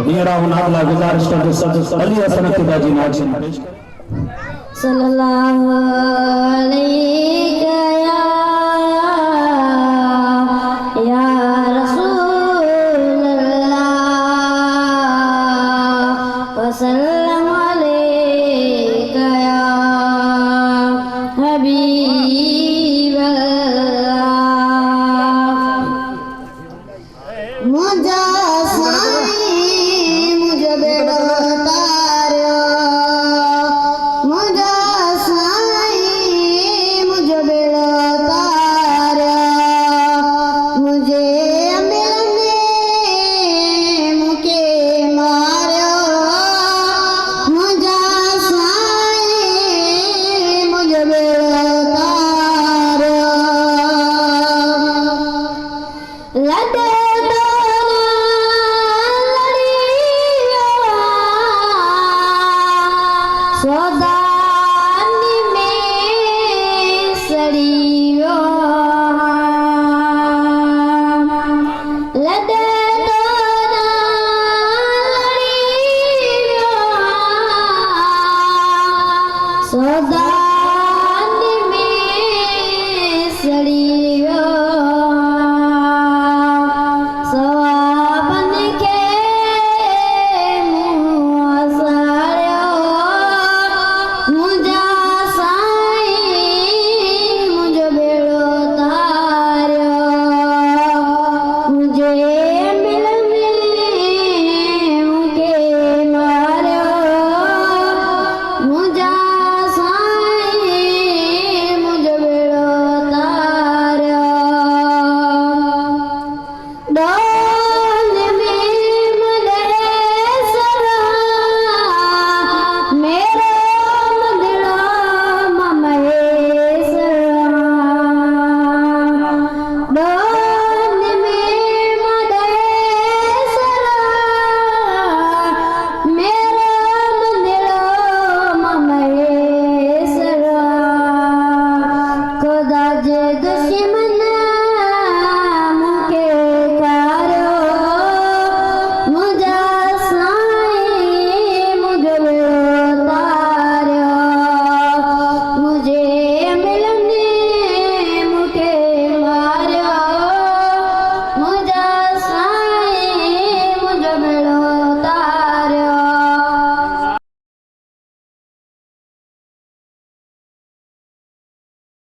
मेरा नाला गुजारिश करते सब अली हसन खुदाजी नाज सल्लल्लाहु अलैहि या रसूलल्लाह वसल्लम अलैका या हबीबल्लाह। मुझा साईं मुझे बेड़ा तारियो, मुझा साईं मुझे बेड़ा तारियो, मुझे मिलने मुके मारियो, मुझा साईं मुझे बेड़ा तारियो। लदे सौदानी में सड़ियो लदे सौदानी में सड़ियो सवाबन के मुँह सारियो, मुझा साईं मुझे बेड़ो तारियो, मुझे मिलने मुके मारियो, मुझा साईं मुझे बेड़ो तारियो। डोल में मदेसरा मेरो मदड़ा ममहेसरा, डोल में मदेसरा मेरो मदड़ा ममहेसरा। खुदा जे दुश्मन